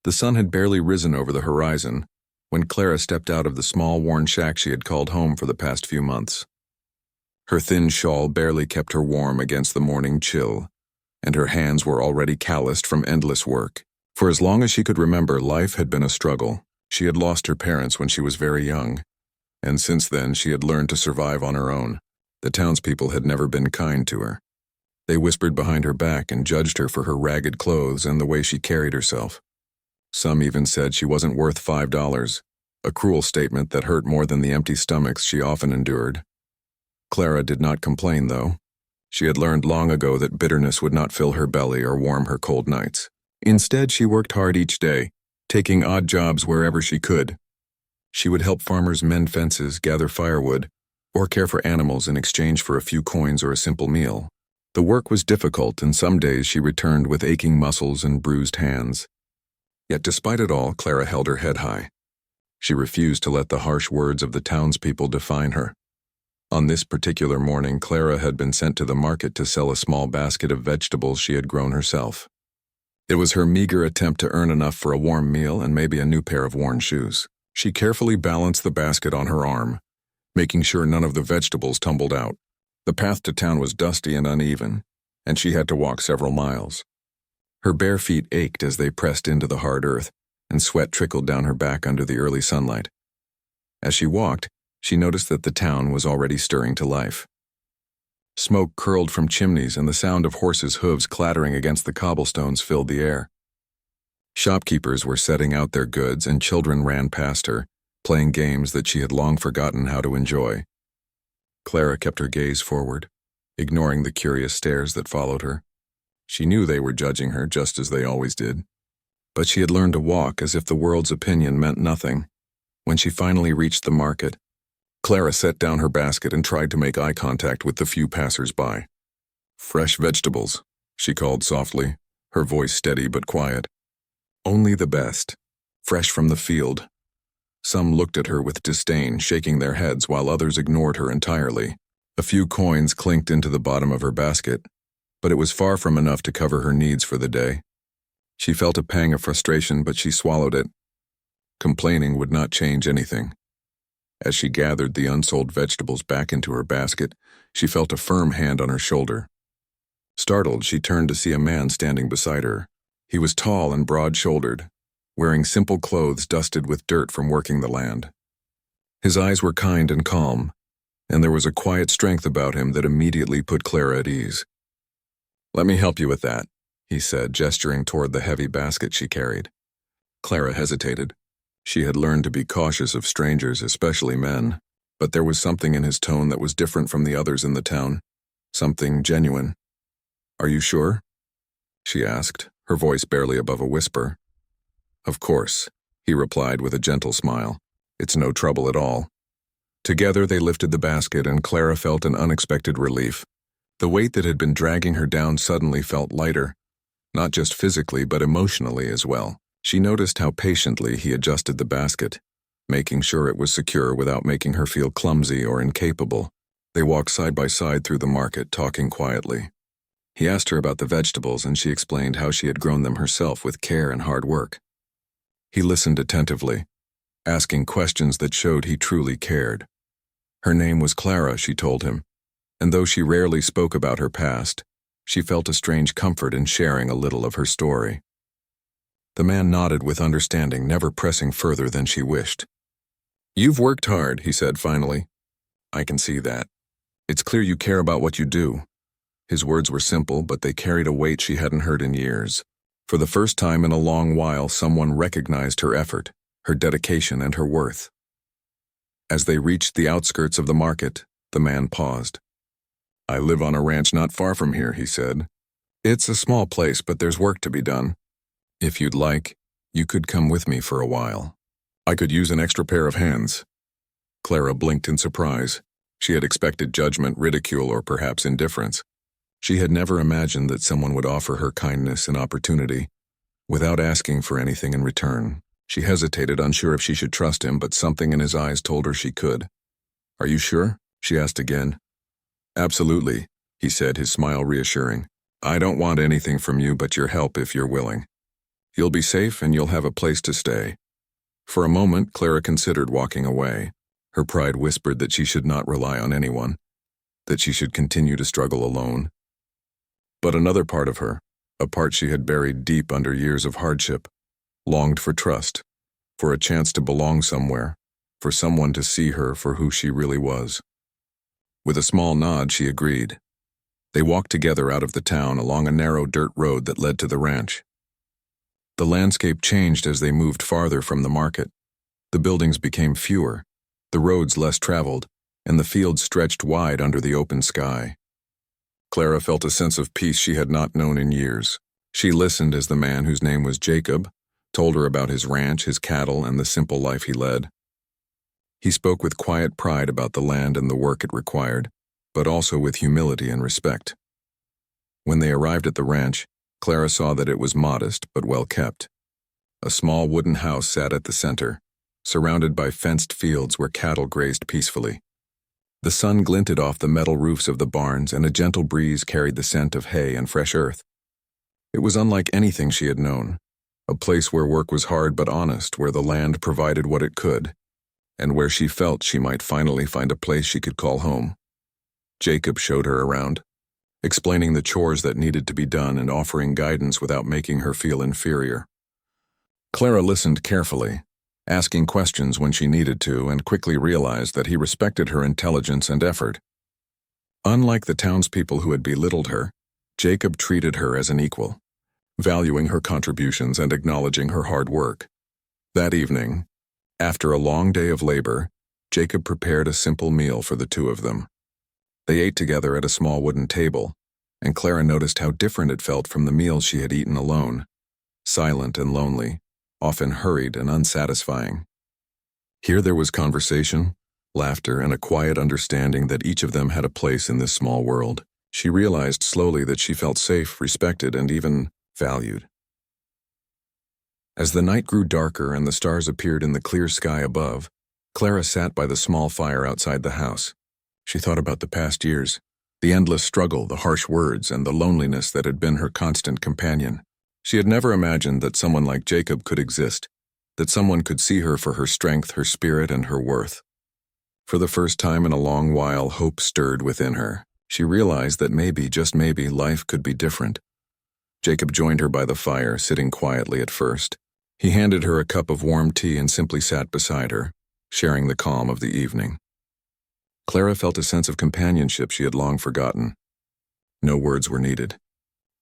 The sun had barely risen over the horizon when Clara stepped out of the small, worn shack she had called home for the past few months. Her thin shawl barely kept her warm against the morning chill, and her hands were already calloused from endless work. For as long as she could remember, life had been a struggle. She had lost her parents when she was very young, and since then she had learned to survive on her own. The townspeople had never been kind to her. They whispered behind her back and judged her for her ragged clothes and the way she carried herself. Some even said she wasn't worth $5, a cruel statement that hurt more than the empty stomachs she often endured. Clara did not complain, though. She had learned long ago that bitterness would not fill her belly or warm her cold nights. Instead, she worked hard each day, taking odd jobs wherever she could. She would help farmers mend fences, gather firewood, or care for animals in exchange for a few coins or a simple meal. The work was difficult, and some days she returned with aching muscles and bruised hands. Yet despite it all, Clara held her head high. She refused to let the harsh words of the townspeople define her. On this particular morning, Clara had been sent to the market to sell a small basket of vegetables she had grown herself. It was her meager attempt to earn enough for a warm meal and maybe a new pair of worn shoes. She carefully balanced the basket on her arm, making sure none of the vegetables tumbled out. The path to town was dusty and uneven, and she had to walk several miles. Her bare feet ached as they pressed into the hard earth, and sweat trickled down her back under the early sunlight. As she walked, she noticed that the town was already stirring to life. Smoke curled from chimneys, and the sound of horses' hooves clattering against the cobblestones filled the air. Shopkeepers were setting out their goods, and children ran past her, playing games that she had long forgotten how to enjoy. Clara kept her gaze forward, ignoring the curious stares that followed her. She knew they were judging her, just as they always did. But she had learned to walk as if the world's opinion meant nothing. When she finally reached the market, Clara set down her basket and tried to make eye contact with the few passers-by. "Fresh vegetables," she called softly, her voice steady but quiet. "Only the best. Fresh from the field." Some looked at her with disdain, shaking their heads, while others ignored her entirely. A few coins clinked into the bottom of her basket, but it was far from enough to cover her needs for the day. She felt a pang of frustration, but she swallowed it. Complaining would not change anything. As she gathered the unsold vegetables back into her basket, she felt a firm hand on her shoulder. Startled, she turned to see a man standing beside her. He was tall and broad-shouldered, wearing simple clothes dusted with dirt from working the land. His eyes were kind and calm, and there was a quiet strength about him that immediately put Clara at ease. "Let me help you with that," he said, gesturing toward the heavy basket she carried. Clara hesitated. She had learned to be cautious of strangers, especially men, but there was something in his tone that was different from the others in the town, something genuine. "Are you sure?" she asked, her voice barely above a whisper. "Of course," he replied with a gentle smile. "It's no trouble at all." Together they lifted the basket, and Clara felt an unexpected relief. The weight that had been dragging her down suddenly felt lighter, not just physically but emotionally as well. She noticed how patiently he adjusted the basket, making sure it was secure without making her feel clumsy or incapable. They walked side by side through the market, talking quietly. He asked her about the vegetables, and she explained how she had grown them herself with care and hard work. He listened attentively, asking questions that showed he truly cared. Her name was Clara, she told him, and though she rarely spoke about her past, she felt a strange comfort in sharing a little of her story. The man nodded with understanding, never pressing further than she wished. "You've worked hard," he said finally. "I can see that. It's clear you care about what you do." His words were simple, but they carried a weight she hadn't heard in years. For the first time in a long while, someone recognized her effort, her dedication, and her worth. As they reached the outskirts of the market, the man paused. "I live on a ranch not far from here," he said. "It's a small place, but there's work to be done. If you'd like, you could come with me for a while. I could use an extra pair of hands." Clara blinked in surprise. She had expected judgment, ridicule, or perhaps indifference. She had never imagined that someone would offer her kindness and opportunity without asking for anything in return. She hesitated, unsure if she should trust him, but something in his eyes told her she could. "Are you sure?" she asked again. "Absolutely," he said, his smile reassuring. "I don't want anything from you but your help if you're willing." You'll be safe and you'll have a place to stay." For a moment, Clara considered walking away. Her pride whispered that she should not rely on anyone, that she should continue to struggle alone. But another part of her, a part she had buried deep under years of hardship, longed for trust, for a chance to belong somewhere, for someone to see her for who she really was. With a small nod, she agreed. They walked together out of the town along a narrow dirt road that led to the ranch. The landscape changed as they moved farther from the market. The buildings became fewer, the roads less traveled, and the fields stretched wide under the open sky. Clara felt a sense of peace she had not known in years. She listened as the man, whose name was Jacob, told her about his ranch, his cattle, and the simple life he led. He spoke with quiet pride about the land and the work it required, but also with humility and respect. When they arrived at the ranch, Clara saw that it was modest but well kept. A small wooden house sat at the center, surrounded by fenced fields where cattle grazed peacefully. The sun glinted off the metal roofs of the barns, and a gentle breeze carried the scent of hay and fresh earth. It was unlike anything she had known, a place where work was hard but honest, where the land provided what it could, and where she felt she might finally find a place she could call home. Jacob showed her around, explaining the chores that needed to be done and offering guidance without making her feel inferior. Clara listened carefully, asking questions when she needed to, and quickly realized that he respected her intelligence and effort. Unlike the townspeople who had belittled her, Jacob treated her as an equal, valuing her contributions and acknowledging her hard work. That evening, after a long day of labor, Jacob prepared a simple meal for the two of them. They ate together at a small wooden table, and Clara noticed how different it felt from the meals she had eaten alone, silent and lonely, often hurried and unsatisfying. Here there was conversation, laughter, and a quiet understanding that each of them had a place in this small world. She realized slowly that she felt safe, respected, and even valued. As the night grew darker and the stars appeared in the clear sky above, Clara sat by the small fire outside the house. She thought about the past years, the endless struggle, the harsh words, and the loneliness that had been her constant companion. She had never imagined that someone like Jacob could exist, that someone could see her for her strength, her spirit, and her worth. For the first time in a long while, hope stirred within her. She realized that maybe, just maybe, life could be different. Jacob joined her by the fire, sitting quietly at first. He handed her a cup of warm tea and simply sat beside her, sharing the calm of the evening. Clara felt a sense of companionship she had long forgotten. No words were needed.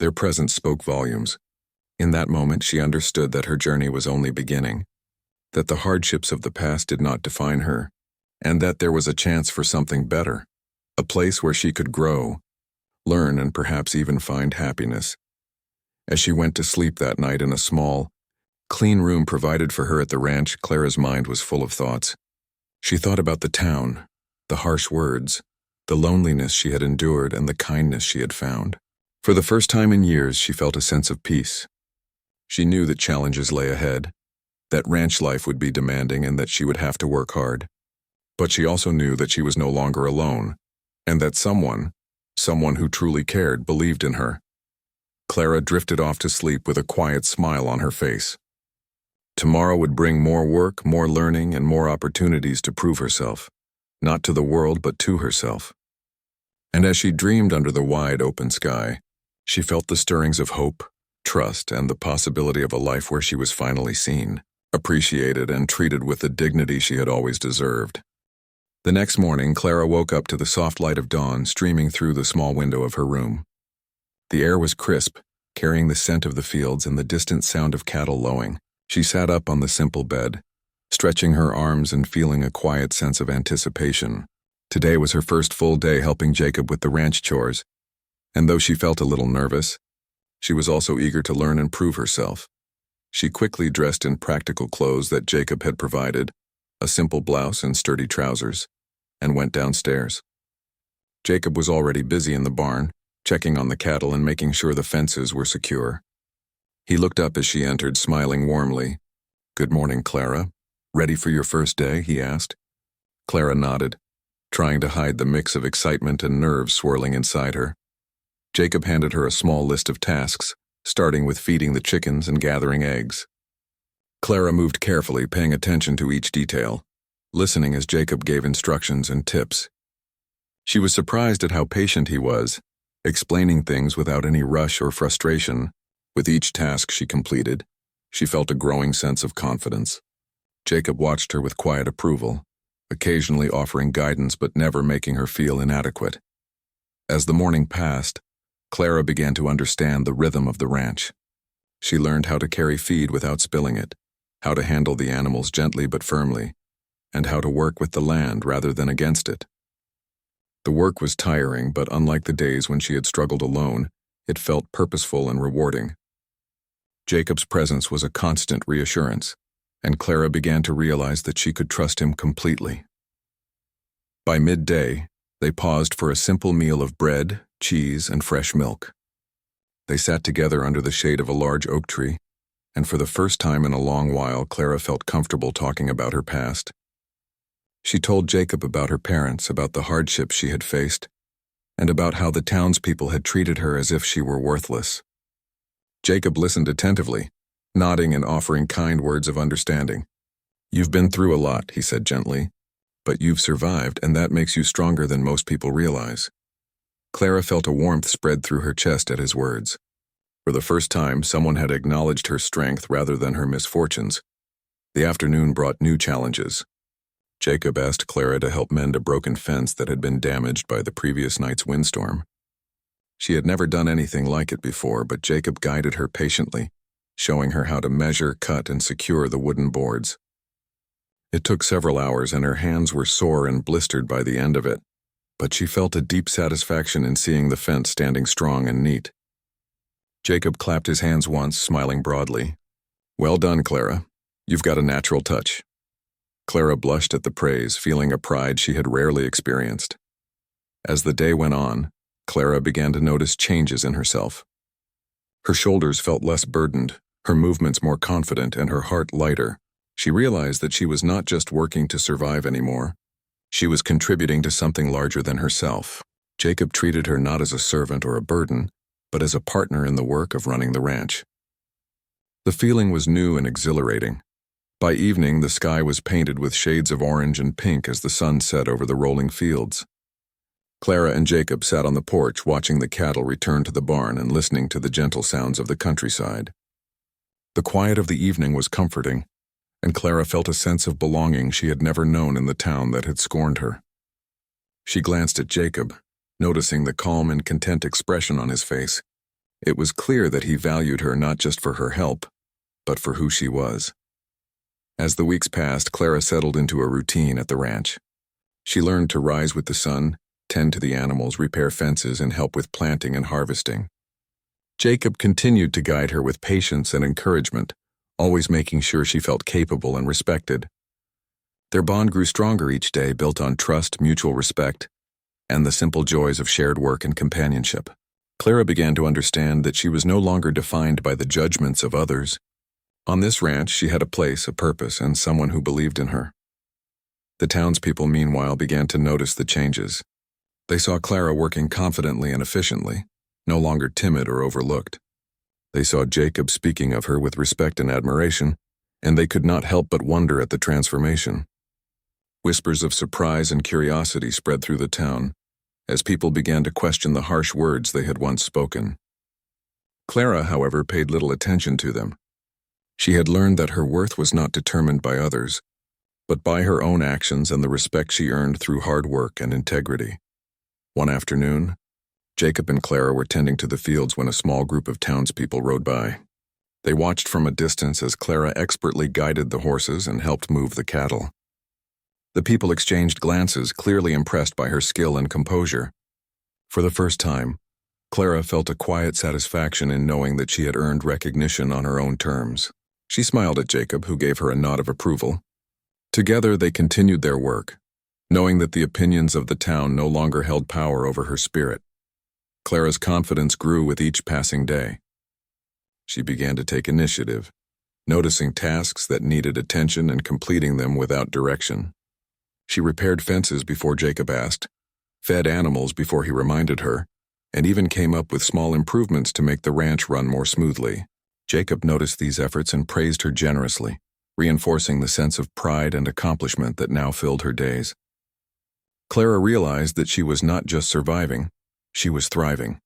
Their presence spoke volumes. In that moment, she understood that her journey was only beginning, that the hardships of the past did not define her, and that there was a chance for something better, a place where she could grow, learn, and perhaps even find happiness. As she went to sleep that night in a small, clean room provided for her at the ranch, Clara's mind was full of thoughts. She thought about the town, the harsh words, the loneliness she had endured, and the kindness she had found. For the first time in years, she felt a sense of peace. She knew that challenges lay ahead, that ranch life would be demanding and that she would have to work hard. But she also knew that she was no longer alone, and that someone who truly cared, believed in her. Clara drifted off to sleep with a quiet smile on her face. Tomorrow would bring more work, more learning, and more opportunities to prove herself, not to the world but to herself. And as she dreamed under the wide open sky, she felt the stirrings of hope, trust, and the possibility of a life where she was finally seen, appreciated, and treated with the dignity she had always deserved. The next morning, Clara woke up to the soft light of dawn streaming through the small window of her room. The air was crisp, carrying the scent of the fields and the distant sound of cattle lowing. She sat up on the simple bed, stretching her arms and feeling a quiet sense of anticipation. Today was her first full day helping Jacob with the ranch chores, and though she felt a little nervous, she was also eager to learn and prove herself. She quickly dressed in practical clothes that Jacob had provided, a simple blouse and sturdy trousers, and went downstairs. Jacob was already busy in the barn, checking on the cattle and making sure the fences were secure. He looked up as she entered, smiling warmly. "Good morning, Clara. Ready for your first day?" he asked. Clara nodded, trying to hide the mix of excitement and nerves swirling inside her. Jacob handed her a small list of tasks, starting with feeding the chickens and gathering eggs. Clara moved carefully, paying attention to each detail, listening as Jacob gave instructions and tips. She was surprised at how patient he was, explaining things without any rush or frustration. With each task she completed, she felt a growing sense of confidence. Jacob watched her with quiet approval, occasionally offering guidance but never making her feel inadequate. As the morning passed, Clara began to understand the rhythm of the ranch. She learned how to carry feed without spilling it, how to handle the animals gently but firmly, and how to work with the land rather than against it. The work was tiring, but unlike the days when she had struggled alone, it felt purposeful and rewarding. Jacob's presence was a constant reassurance, and Clara began to realize that she could trust him completely. By midday, they paused for a simple meal of bread, cheese, and fresh milk. They sat together under the shade of a large oak tree, and for the first time in a long while, Clara felt comfortable talking about her past. She told Jacob about her parents, about the hardships she had faced, and about how the townspeople had treated her as if she were worthless. Jacob listened attentively, nodding and offering kind words of understanding. "You've been through a lot," he said gently, "but you've survived, and that makes you stronger than most people realize." Clara felt a warmth spread through her chest at his words. For the first time, someone had acknowledged her strength rather than her misfortunes. The afternoon brought new challenges. Jacob asked Clara to help mend a broken fence that had been damaged by the previous night's windstorm. She had never done anything like it before, but Jacob guided her patiently, showing her how to measure, cut, and secure the wooden boards. It took several hours, and her hands were sore and blistered by the end of it, but she felt a deep satisfaction in seeing the fence standing strong and neat. Jacob clapped his hands once, smiling broadly. "Well done, Clara. You've got a natural touch." Clara blushed at the praise, feeling a pride she had rarely experienced. As the day went on, Clara began to notice changes in herself. Her shoulders felt less burdened, her movements more confident, and her heart lighter. She realized that she was not just working to survive anymore. She was contributing to something larger than herself. Jacob treated her not as a servant or a burden, but as a partner in the work of running the ranch. The feeling was new and exhilarating. By evening, the sky was painted with shades of orange and pink as the sun set over the rolling fields. Clara and Jacob sat on the porch watching the cattle return to the barn and listening to the gentle sounds of the countryside. The quiet of the evening was comforting, and Clara felt a sense of belonging she had never known in the town that had scorned her. She glanced at Jacob, noticing the calm and content expression on his face. It was clear that he valued her not just for her help, but for who she was. As the weeks passed, Clara settled into a routine at the ranch. She learned to rise with the sun, tend to the animals, repair fences, and help with planting and harvesting. Jacob continued to guide her with patience and encouragement, always making sure she felt capable and respected. Their bond grew stronger each day, built on trust, mutual respect, and the simple joys of shared work and companionship. Clara began to understand that she was no longer defined by the judgments of others. On this ranch, she had a place, a purpose, and someone who believed in her. The townspeople, meanwhile, began to notice the changes. They saw Clara working confidently and efficiently, no longer timid or overlooked. They saw Jacob speaking of her with respect and admiration, and they could not help but wonder at the transformation. Whispers of surprise and curiosity spread through the town, as people began to question the harsh words they had once spoken. Clara, however, paid little attention to them. She had learned that her worth was not determined by others, but by her own actions and the respect she earned through hard work and integrity. One afternoon, Jacob and Clara were tending to the fields when a small group of townspeople rode by. They watched from a distance as Clara expertly guided the horses and helped move the cattle. The people exchanged glances, clearly impressed by her skill and composure. For the first time, Clara felt a quiet satisfaction in knowing that she had earned recognition on her own terms. She smiled at Jacob, who gave her a nod of approval. Together they continued their work, knowing that the opinions of the town no longer held power over her spirit. Clara's confidence grew with each passing day. She began to take initiative, noticing tasks that needed attention and completing them without direction. She repaired fences before Jacob asked, fed animals before he reminded her, and even came up with small improvements to make the ranch run more smoothly. Jacob noticed these efforts and praised her generously, reinforcing the sense of pride and accomplishment that now filled her days. Clara realized that she was not just surviving, she was thriving.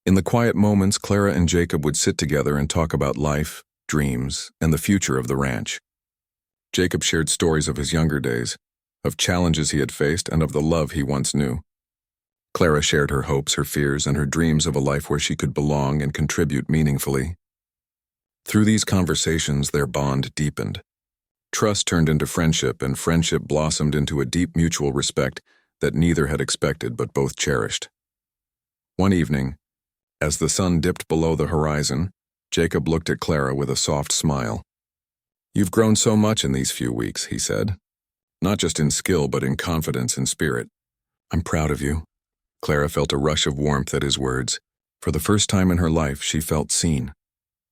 In the quiet moments, Clara and Jacob would sit together and talk about life, dreams, and the future of the ranch. Jacob shared stories of his younger days, of challenges he had faced, and of the love he once knew. Clara shared her hopes, her fears, and her dreams of a life where she could belong and contribute meaningfully. Through these conversations, their bond deepened. Trust turned into friendship, and friendship blossomed into a deep mutual respect that neither had expected but both cherished. One evening, as the sun dipped below the horizon, Jacob looked at Clara with a soft smile. "You've grown so much in these few weeks," he said. "Not just in skill, but in confidence and spirit. I'm proud of you." Clara felt a rush of warmth at his words. For the first time in her life, she felt seen,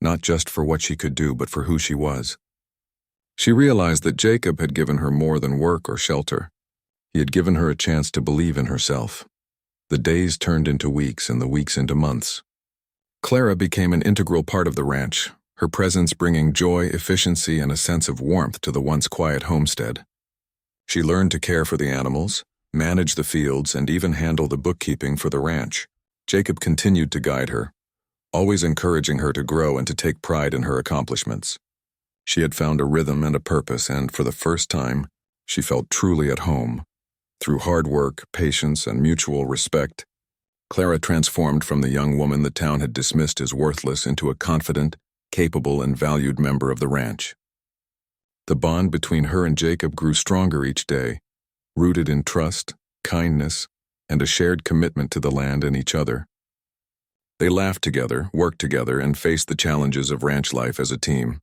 not just for what she could do, but for who she was. She realized that Jacob had given her more than work or shelter. He had given her a chance to believe in herself. The days turned into weeks and the weeks into months. Clara became an integral part of the ranch, her presence bringing joy, efficiency, and a sense of warmth to the once quiet homestead. She learned to care for the animals, manage the fields, and even handle the bookkeeping for the ranch. Jacob continued to guide her, always encouraging her to grow and to take pride in her accomplishments. She had found a rhythm and a purpose, and for the first time, she felt truly at home. Through hard work, patience, and mutual respect, Clara transformed from the young woman the town had dismissed as worthless into a confident, capable, and valued member of the ranch. The bond between her and Jacob grew stronger each day, rooted in trust, kindness, and a shared commitment to the land and each other. They laughed together, worked together, and faced the challenges of ranch life as a team.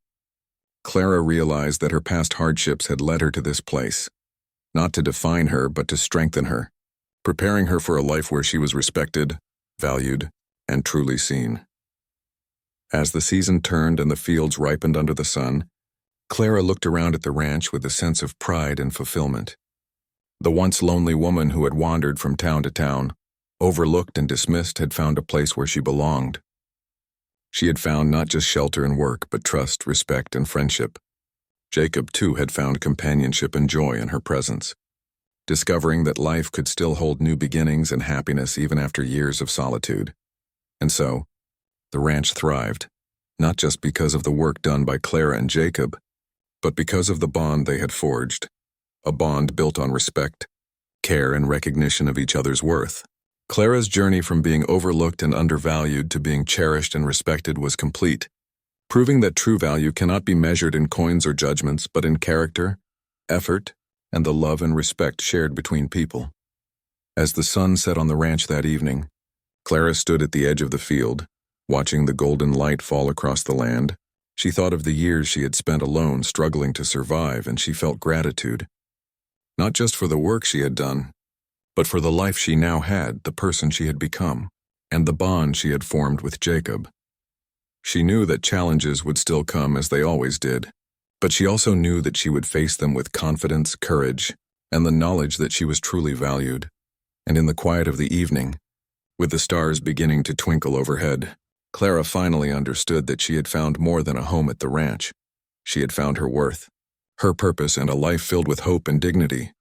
Clara realized that her past hardships had led her to this place, not to define her, but to strengthen her, preparing her for a life where she was respected, valued, and truly seen. As the season turned and the fields ripened under the sun, Clara looked around at the ranch with a sense of pride and fulfillment. The once lonely woman who had wandered from town to town, overlooked and dismissed, had found a place where she belonged. She had found not just shelter and work, but trust, respect, and friendship. Jacob, too, had found companionship and joy in her presence, discovering that life could still hold new beginnings and happiness even after years of solitude. And so, the ranch thrived, not just because of the work done by Clara and Jacob, but because of the bond they had forged, a bond built on respect, care, and recognition of each other's worth. Clara's journey from being overlooked and undervalued to being cherished and respected was complete, proving that true value cannot be measured in coins or judgments, but in character, effort, and the love and respect shared between people. As the sun set on the ranch that evening, Clara stood at the edge of the field, watching the golden light fall across the land. She thought of the years she had spent alone, struggling to survive, and she felt gratitude, not just for the work she had done, but for the life she now had, the person she had become, and the bond she had formed with Jacob. She knew that challenges would still come, as they always did, but she also knew that she would face them with confidence, courage, and the knowledge that she was truly valued. And in the quiet of the evening, with the stars beginning to twinkle overhead, Clara finally understood that she had found more than a home at the ranch. She had found her worth, her purpose, and a life filled with hope and dignity.